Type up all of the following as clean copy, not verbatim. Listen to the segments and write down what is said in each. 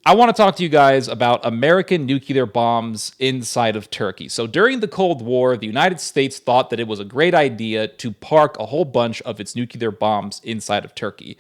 I want to talk to you guys about American nuclear bombs inside of Turkey. So during the Cold War, the United States thought that it was a great idea to park a whole bunch of its nuclear bombs inside of Turkey.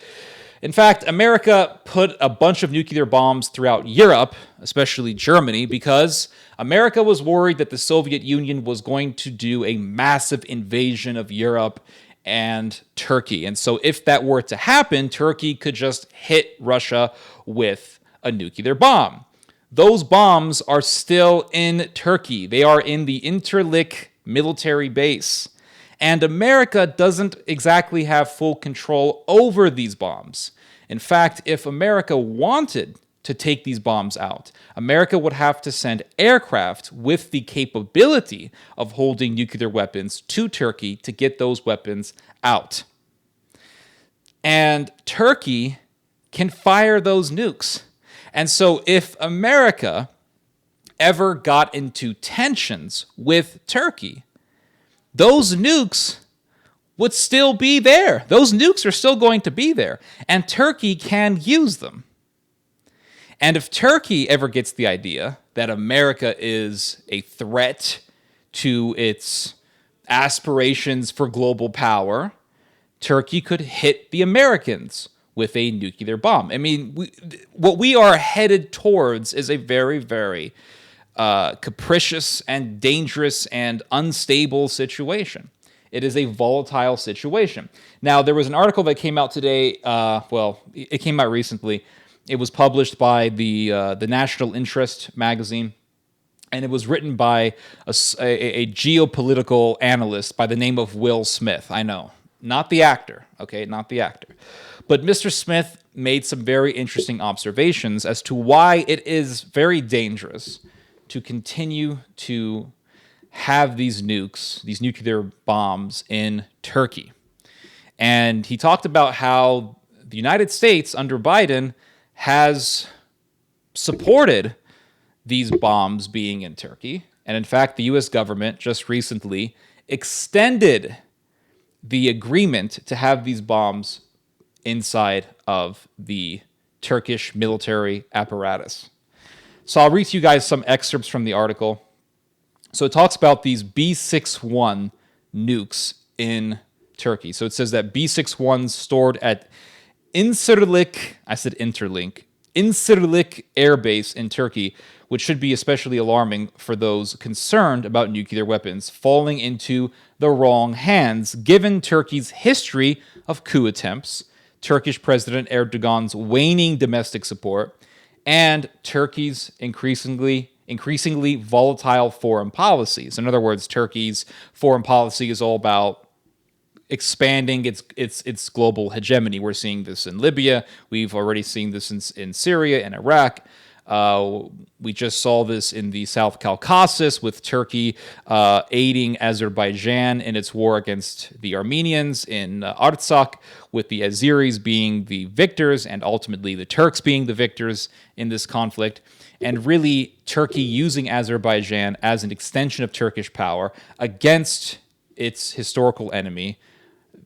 In fact, America put a bunch of nuclear bombs throughout Europe, especially Germany, because America was worried that the Soviet Union was going to do a massive invasion of Europe and Turkey. And so if that were to happen, Turkey could just hit Russia with a nuclear bomb. Those bombs are still in Turkey. They are in the Incirlik military base. And America doesn't exactly have full control over these bombs. In fact, if America wanted to take these bombs out, America would have to send aircraft with the capability of holding nuclear weapons to Turkey to get those weapons out. And Turkey can fire those nukes. And so if America ever got into tensions with Turkey, those nukes would still be there. Those nukes are still going to be there, and Turkey can use them. And if Turkey ever gets the idea that America is a threat to its aspirations for global power, Turkey could hit the Americans with a nuclear bomb. I mean, what we are headed towards is a very, very capricious and dangerous and unstable situation. It is a volatile situation. Now, there was an article that came out today. It came out recently. It was published by the National Interest magazine, and it was written by a geopolitical analyst by the name of Will Smith. I know, not the actor, okay, not the actor. But Mr. Smith made some very interesting observations as to why it is very dangerous to continue to have these nukes, these nuclear bombs in Turkey. And he talked about how the United States under Biden has supported these bombs being in Turkey. And in fact, the US government just recently extended the agreement to have these bombs inside of the Turkish military apparatus. So I'll read to you guys some excerpts from the article. So it talks about these B-61 nukes in Turkey. So it says that B-61s stored at Incirlik Air Base in Turkey, which should be especially alarming for those concerned about nuclear weapons falling into the wrong hands, given Turkey's history of coup attempts, Turkish President Erdogan's waning domestic support, and Turkey's increasingly volatile foreign policies. In other words, Turkey's foreign policy is all about expanding its global hegemony. We're seeing this in Libya. We've already seen this in Syria and Iraq. We just saw this in the South Caucasus with Turkey aiding Azerbaijan in its war against the Armenians in Artsakh, with the Azeris being the victors and ultimately the Turks being the victors in this conflict. And really, Turkey using Azerbaijan as an extension of Turkish power against its historical enemy,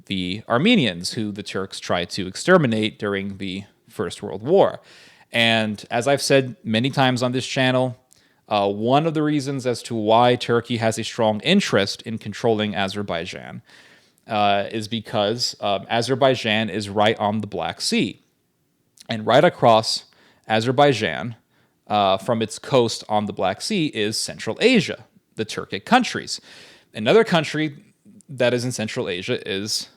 the Armenians, who the Turks tried to exterminate during the First World War. And as I've said many times on this channel, one of the reasons as to why Turkey has a strong interest in controlling Azerbaijan is because Azerbaijan is right on the Black Sea. And right across Azerbaijan, from its coast on the Black Sea, is Central Asia, the Turkic countries. Another country that is in Central Asia is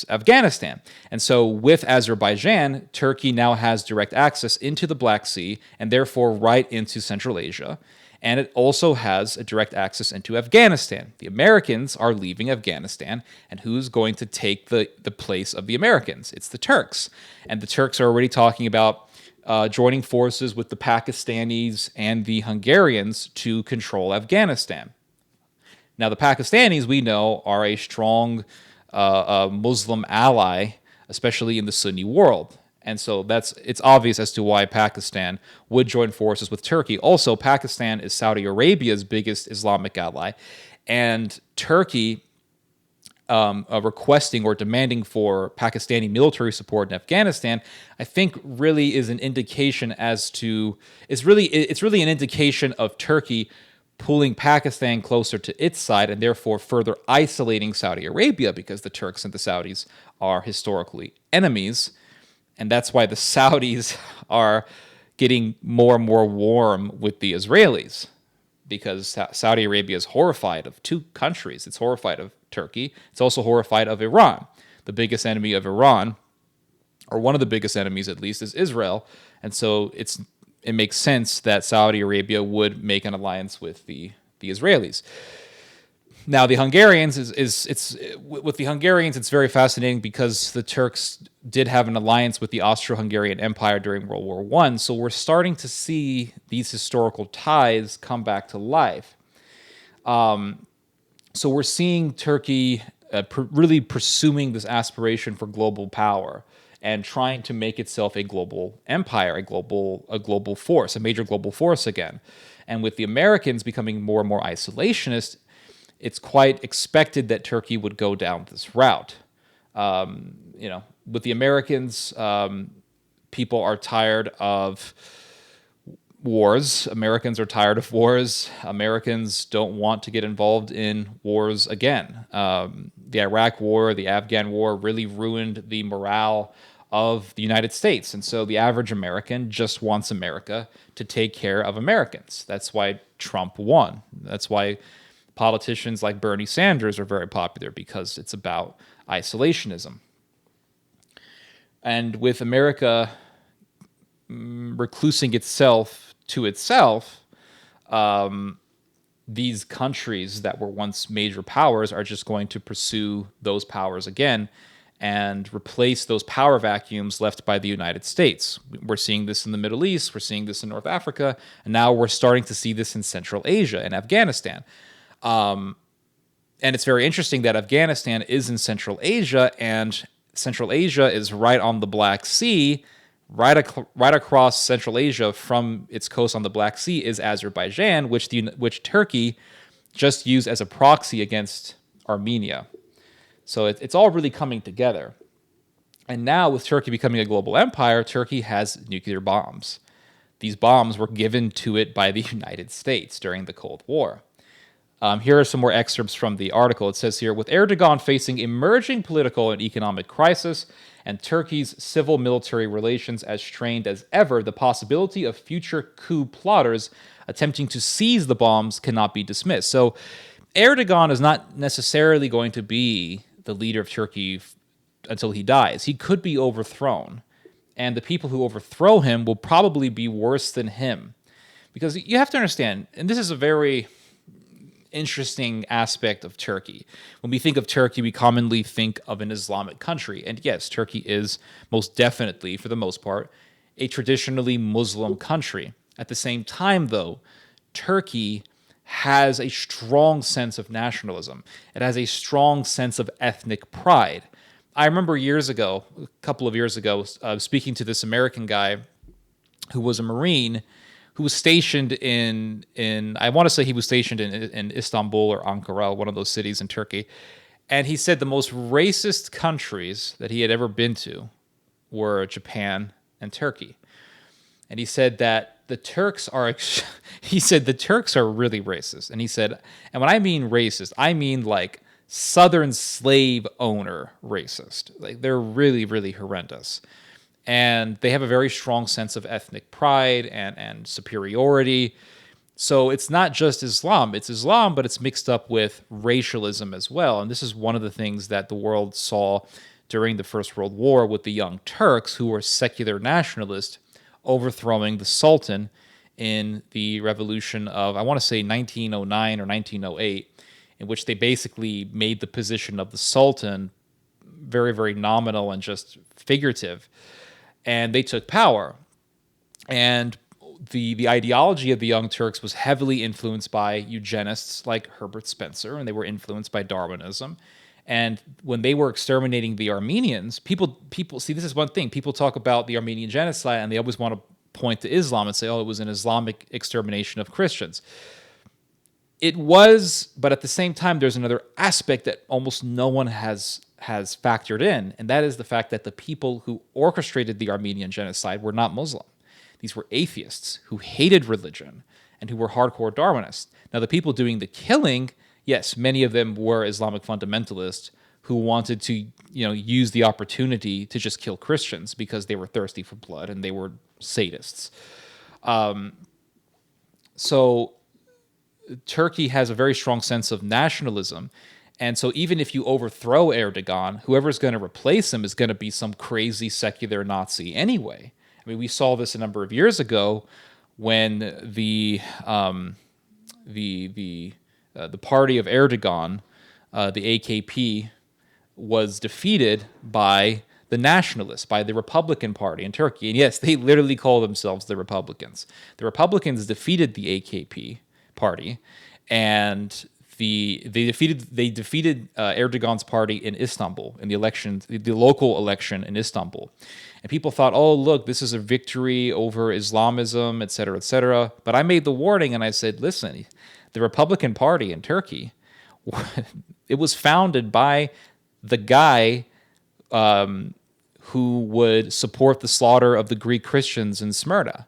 Afghanistan. And so with Azerbaijan, Turkey now has direct access into the Black Sea and therefore right into Central Asia. And it also has a direct access into Afghanistan. The Americans are leaving Afghanistan, and who's going to take the place of the Americans? It's the Turks. And the Turks are already talking about joining forces with the Pakistanis and the Hungarians to control Afghanistan. Now, the Pakistanis, we know, are a strong Muslim ally, especially in the Sunni world. And so it's obvious as to why Pakistan would join forces with Turkey. Also, Pakistan is Saudi Arabia's biggest Islamic ally, and Turkey requesting or demanding for Pakistani military support in Afghanistan, I think really is an indication it's really an indication of Turkey pulling Pakistan closer to its side and therefore further isolating Saudi Arabia, because the Turks and the Saudis are historically enemies. And that's why the Saudis are getting more and more warm with the Israelis, because Saudi Arabia is horrified of two countries. It's horrified of Turkey. It's also horrified of Iran. The biggest enemy of Iran, or one of the biggest enemies at least, is Israel. And so it makes sense that Saudi Arabia would make an alliance with the Israelis. Now, the Hungarians with the Hungarians, it's very fascinating because the Turks did have an alliance with the Austro-Hungarian Empire during World War I. So we're starting to see these historical ties come back to life. So we're seeing Turkey really pursuing this aspiration for global power and trying to make itself a global empire, a global force, a major global force again. And with the Americans becoming more and more isolationist, it's quite expected that Turkey would go down this route. With the Americans, people are tired of wars. Americans are tired of wars. Americans don't want to get involved in wars again. The Iraq War, the Afghan War really ruined the morale of the United States. And so the average American just wants America to take care of Americans. That's why Trump won. That's why politicians like Bernie Sanders are very popular, because it's about isolationism. And with America reclusing itself to itself, these countries that were once major powers are just going to pursue those powers again and replace those power vacuums left by the United States. We're seeing this in the Middle East, we're seeing this in North Africa, and now we're starting to see this in Central Asia and Afghanistan. And it's very interesting that Afghanistan is in Central Asia, and Central Asia is right on the Black Sea. Right across Central Asia from its coast on the Black Sea is Azerbaijan, which Turkey just used as a proxy against Armenia. So it's all really coming together. And now with Turkey becoming a global empire, Turkey has nuclear bombs. These bombs were given to it by the United States during the Cold War. Here are some more excerpts from the article. It says here, with Erdogan facing emerging political and economic crisis and Turkey's civil-military relations as strained as ever, the possibility of future coup plotters attempting to seize the bombs cannot be dismissed. So Erdogan is not necessarily going to be the leader of Turkey until he dies. He could be overthrown, and the people who overthrow him will probably be worse than him. Because you have to understand, and this is a very interesting aspect of Turkey. When we think of Turkey, we commonly think of an Islamic country. And yes, Turkey is most definitely, for the most part, a traditionally Muslim country. At the same time, though, Turkey has a strong sense of nationalism. It has a strong sense of ethnic pride. I remember a couple of years ago, speaking to this American guy who was a Marine, who was stationed in I want to say he was stationed in Istanbul or Ankara, one of those cities in Turkey. And he said the most racist countries that he had ever been to were Japan and Turkey. And he said that the Turks are really racist. And he said, and when I mean racist, I mean like Southern slave owner racist. Like they're really, really horrendous. And they have a very strong sense of ethnic pride and superiority. So it's not just Islam. It's Islam, but it's mixed up with racialism as well. And this is one of the things that the world saw during the First World War with the Young Turks, who were secular nationalists, overthrowing the Sultan in the revolution of, I want to say 1909 or 1908, in which they basically made the position of the Sultan very, very nominal and just figurative. And they took power. And the ideology of the Young Turks was heavily influenced by eugenists like Herbert Spencer, and they were influenced by Darwinism. And when they were exterminating the Armenians, people see, this is one thing. People talk about the Armenian genocide, and they always want to point to Islam and say, oh, it was an Islamic extermination of Christians. It was, but at the same time, there's another aspect that almost no one has factored in, and that is the fact that the people who orchestrated the Armenian genocide were not Muslim. These were atheists who hated religion and who were hardcore Darwinists. Now, the people doing the killing, yes, many of them were Islamic fundamentalists who wanted to, use the opportunity to just kill Christians because they were thirsty for blood and they were sadists. So Turkey has a very strong sense of nationalism. And so even if you overthrow Erdogan, whoever's going to replace him is going to be some crazy secular Nazi anyway. I mean, we saw this a number of years ago when the party of Erdogan, the AKP, was defeated by the nationalists, by the Republican Party in Turkey. And yes, they literally call themselves the Republicans. The Republicans defeated the AKP party, and they defeated Erdogan's party in Istanbul in the local election in Istanbul. And people thought, oh, look, this is a victory over Islamism, et cetera, et cetera. But I made the warning and I said, listen, the Republican Party in Turkey, it was founded by the guy who would support the slaughter of the Greek Christians in Smyrna,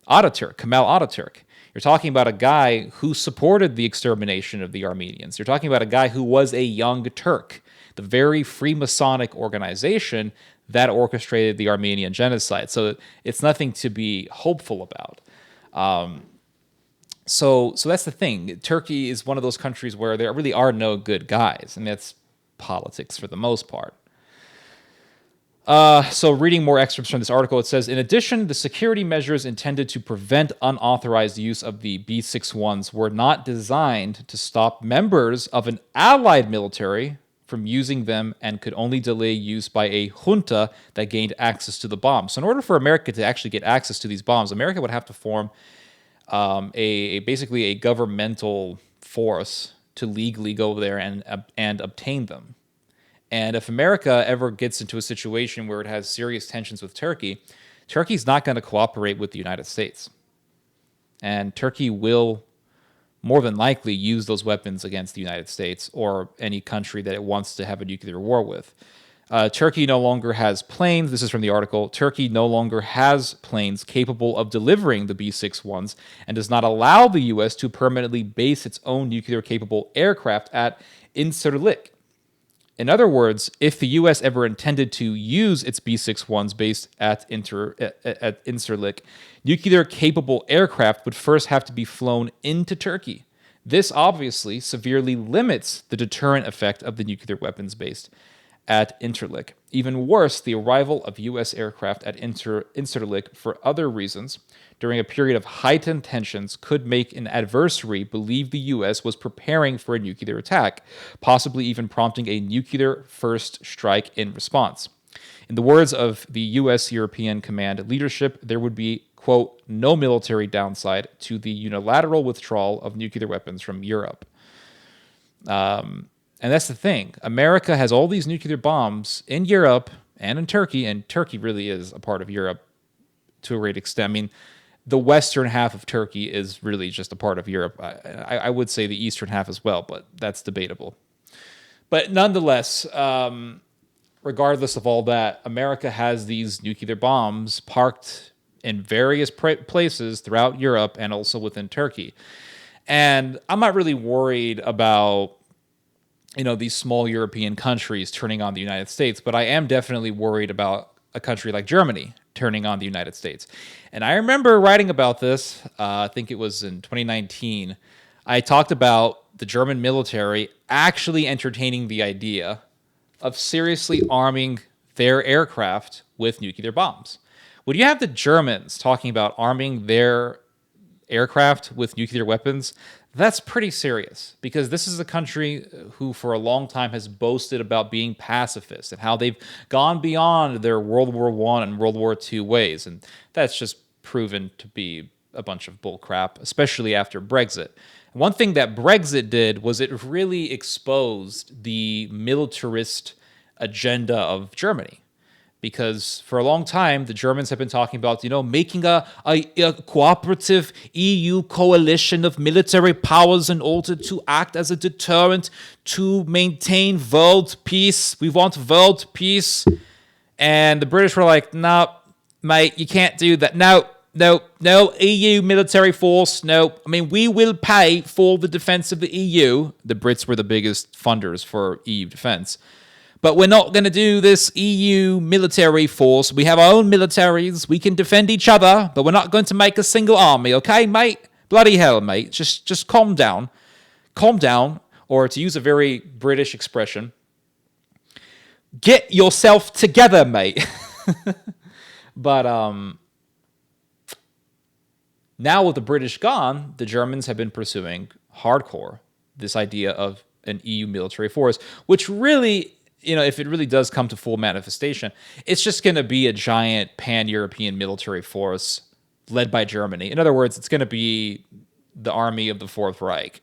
Kemal Ataturk. You're talking about a guy who supported the extermination of the Armenians. You're talking about a guy who was a young Turk, the very Freemasonic organization that orchestrated the Armenian genocide. So it's nothing to be hopeful about. So that's the thing. Turkey is one of those countries where there really are no good guys, and that's politics for the most part. So reading more excerpts from this article, it says, in addition, the security measures intended to prevent unauthorized use of the B-61s were not designed to stop members of an allied military from using them and could only delay use by a junta that gained access to the bombs. So in order for America to actually get access to these bombs, America would have to form basically a governmental force to legally go there and obtain them. And if America ever gets into a situation where it has serious tensions with Turkey, Turkey's not going to cooperate with the United States. And Turkey will more than likely use those weapons against the United States or any country that it wants to have a nuclear war with. Turkey no longer has planes. This is from the article. Turkey no longer has planes capable of delivering the B-61s and does not allow the U.S. to permanently base its own nuclear-capable aircraft at Incirlik. In other words, if the U.S. ever intended to use its B-61s based at Incirlik, nuclear-capable aircraft would first have to be flown into Turkey. This obviously severely limits the deterrent effect of the nuclear weapons based at Incirlik. Even worse, the arrival of U.S. aircraft at Incirlik for other reasons during a period of heightened tensions could make an adversary believe the U.S. was preparing for a nuclear attack, possibly even prompting a nuclear first strike in response. In the words of the U.S. European Command leadership, there would be, quote, no military downside to the unilateral withdrawal of nuclear weapons from Europe. And that's the thing. America has all these nuclear bombs in Europe and in Turkey, and Turkey really is a part of Europe to a great extent. I mean, the western half of Turkey is really just a part of Europe. I would say the eastern half as well, but that's debatable. But nonetheless, regardless of all that, America has these nuclear bombs parked in various places throughout Europe and also within Turkey. And I'm not really worried about these small European countries turning on the United States, but I am definitely worried about a country like Germany turning on the United States. And I remember writing about this, I think it was in 2019. I talked about the German military actually entertaining the idea of seriously arming their aircraft with nuclear bombs. When you have the Germans talking about arming their aircraft with nuclear weapons, that's pretty serious, because this is a country who for a long time has boasted about being pacifist and how they've gone beyond their World War I and World War II ways. And that's just proven to be a bunch of bull crap, especially after Brexit. One thing that Brexit did was it really exposed the militarist agenda of Germany. because for a long time the Germans have been talking about, making a cooperative EU coalition of military powers in order to act as a deterrent to maintain world peace. We want world peace. And the British were like, no, mate, you can't do that. No, EU military force, no. I mean, we will pay for the defense of the EU. The Brits were the biggest funders for EU defense. But we're not going to do this EU military force. We have our own militaries. We can defend each other, but we're not going to make a single army, okay, mate? Bloody hell, mate. Just calm down. Calm down, or to use a very British expression, get yourself together, mate. But now with the British gone, the Germans have been pursuing hardcore this idea of an EU military force, which really, if it really does come to full manifestation, it's just going to be a giant pan-European military force led by Germany. In other words, it's going to be the army of the Fourth Reich.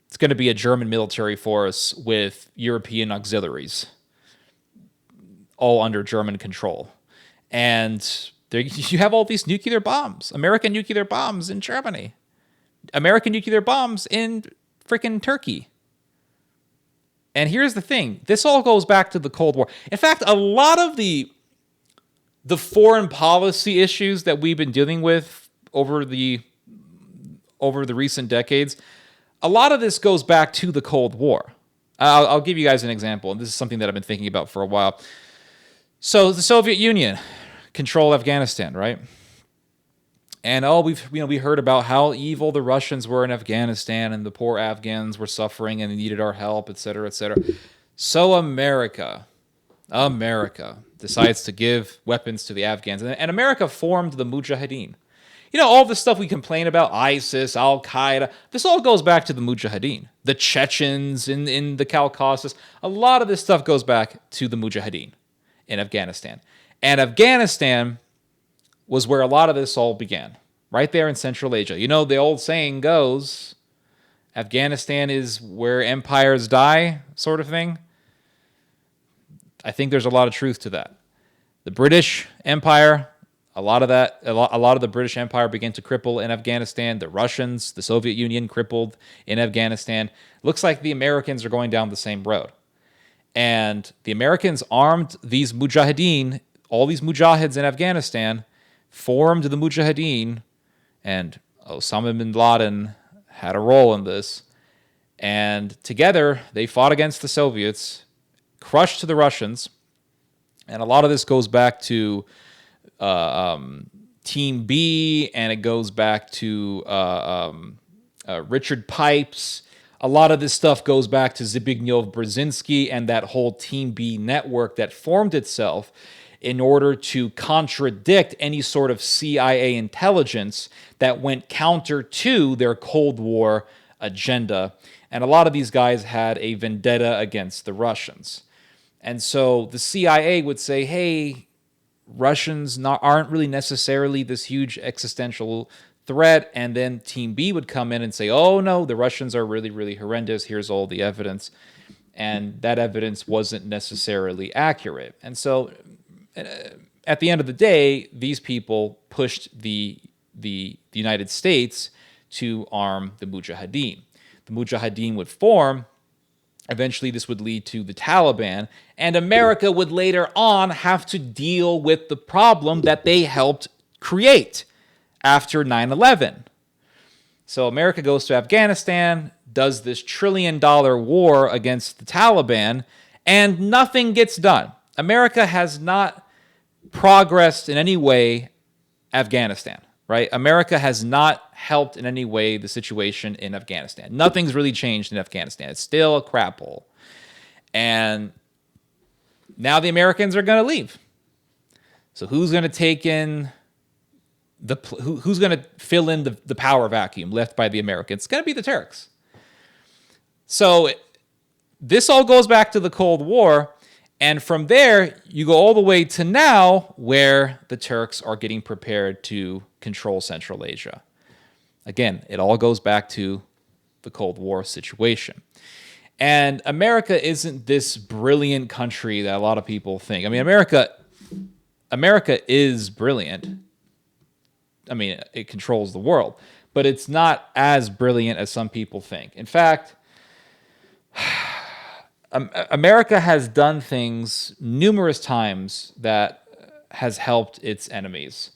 It's going to be a German military force with European auxiliaries, all under German control. And there, you have all these nuclear bombs, American nuclear bombs in Germany, American nuclear bombs in freaking Turkey. And here's the thing. This all goes back to the Cold War. In fact, a lot of the foreign policy issues that we've been dealing with over the recent decades, a lot of this goes back to the Cold War. I'll give you guys an example, and this is something that I've been thinking about for a while. So the Soviet Union controlled Afghanistan, right? And we heard about how evil the Russians were in Afghanistan, and the poor Afghans were suffering and they needed our help, et cetera, et cetera. So America decides to give weapons to the Afghans, and America formed the Mujahideen. All the stuff we complain about, ISIS, Al-Qaeda, this all goes back to the Mujahideen. The Chechens in the Caucasus, a lot of this stuff goes back to the Mujahideen in Afghanistan. And Afghanistan was where a lot of this all began, right there in Central Asia. The old saying goes, Afghanistan is where empires die, sort of thing. I think there's a lot of truth to that. The British Empire, a lot of the British Empire began to cripple in Afghanistan. The Russians, the Soviet Union crippled in Afghanistan. Looks like the Americans are going down the same road. And the Americans armed these mujahideen, all these mujahids in Afghanistan, formed the Mujahideen, and Osama bin Laden had a role in this. And together, they fought against the Soviets, crushed the Russians, and a lot of this goes back to Team B, and it goes back to Richard Pipes. A lot of this stuff goes back to Zbigniew Brzezinski and that whole Team B network that formed itself in order to contradict any sort of CIA intelligence that went counter to their Cold War agenda. And a lot of these guys had a vendetta against the Russians. And so the CIA would say, hey, Russians aren't really necessarily this huge existential threat. And then Team B would come in and say, oh, no, the Russians are really, really horrendous. Here's all the evidence. And that evidence wasn't necessarily accurate. And so at the end of the day, these people pushed the United States to arm the Mujahideen. The Mujahideen would form. Eventually, this would lead to the Taliban, and America would later on have to deal with the problem that they helped create after 9/11. So America goes to Afghanistan, does this $1 trillion war against the Taliban, and nothing gets done. America has not progressed in any way Afghanistan, right? America has not helped in any way the situation in Afghanistan. Nothing's really changed in Afghanistan. It's still a crap hole. And now the Americans are going to leave. So who's going to take in who's going to fill in the power vacuum left by the Americans? It's going to be the Turks. So this all goes back to the Cold War. And from there, you go all the way to now, where the Turks are getting prepared to control Central Asia. Again, it all goes back to the Cold War situation. And America isn't this brilliant country that a lot of people think. I mean, America America is brilliant. I mean, it controls the world, but it's not as brilliant as some people think. In fact, America has done things numerous times that has helped its enemies.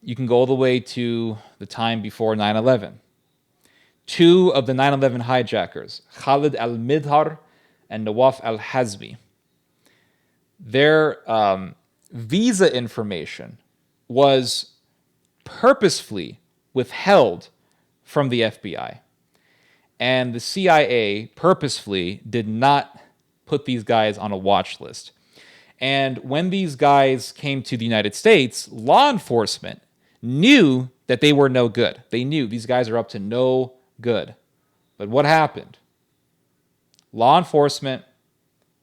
You can go all the way to the time before 9/11. Two of the 9/11 hijackers, Khalid al-Midhar and Nawaf al-Hazmi, their visa information was purposefully withheld from the FBI. And the CIA purposefully did not put these guys on a watch list. And when these guys came to the United States, law enforcement knew that they were no good. They knew these guys are up to no good. But what happened? Law enforcement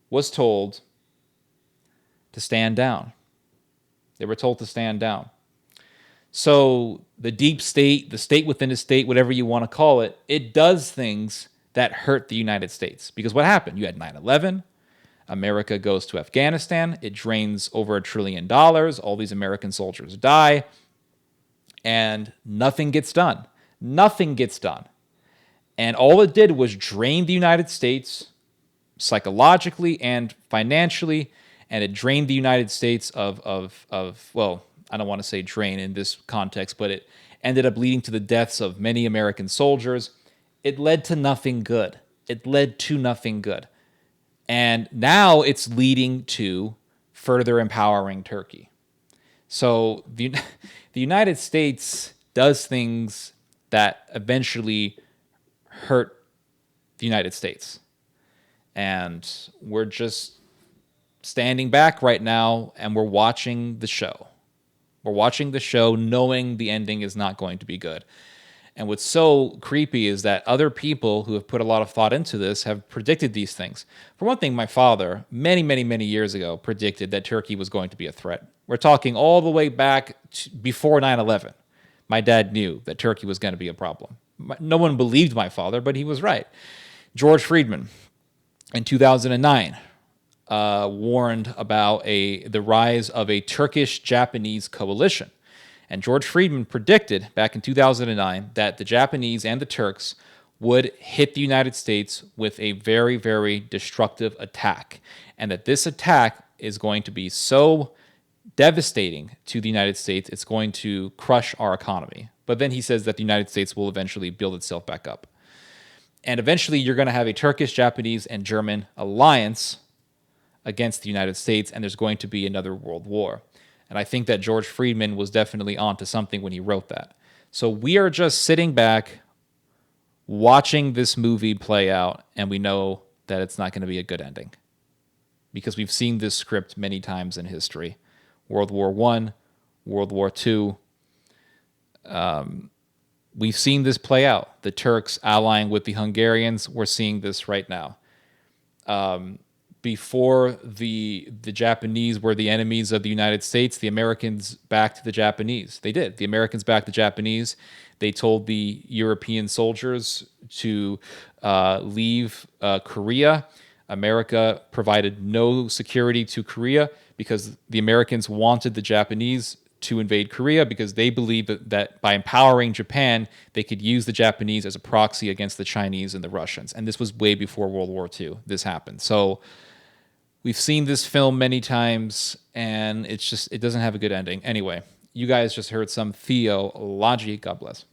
was told to stand down. They were told to stand down. So the deep state, the state within a state, whatever you want to call it, it does things that hurt the United States. Because what happened? You had 9/11. America goes to Afghanistan. It drains over $1 trillion. All these American soldiers die. And nothing gets done. Nothing gets done. And all it did was drain the United States psychologically and financially. And it drained the United States of well, I don't want to say drain in this context, but it ended up leading to the deaths of many American soldiers. It led to nothing good. It led to nothing good. And now it's leading to further empowering Turkey. So the United States does things that eventually hurt the United States. And we're just standing back right now and we're watching the show. We're watching the show knowing the ending is not going to be good. And what's so creepy is that other people who have put a lot of thought into this have predicted these things. For one thing, my father, many, many, many years ago, predicted that Turkey was going to be a threat. We're talking all the way back to before 9/11. My dad knew that Turkey was going to be a problem. No one believed my father, but he was right. George Friedman, in 2009, warned about the rise of a Turkish-Japanese coalition. And George Friedman predicted back in 2009 that the Japanese and the Turks would hit the United States with a very, very destructive attack. And that this attack is going to be so devastating to the United States, it's going to crush our economy. But then he says that the United States will eventually build itself back up. And eventually you're going to have a Turkish, Japanese, and German alliance against the United States, and there's going to be another world war. And I think that George Friedman was definitely onto something when he wrote that. So we are just sitting back, watching this movie play out, and we know that it's not going to be a good ending. Because we've seen this script many times in history. World War I, World War II. We've seen this play out. The Turks allying with the Hungarians. We're seeing this right now. Before the Japanese were the enemies of the United States, the Americans backed the Japanese. They did. The Americans backed the Japanese. They told the European soldiers to leave Korea. America provided no security to Korea because the Americans wanted the Japanese to invade Korea because they believed that by empowering Japan, they could use the Japanese as a proxy against the Chinese and the Russians. And this was way before World War II. This happened. So we've seen this film many times, and it doesn't have a good ending. Anyway, you guys just heard some theology. God bless.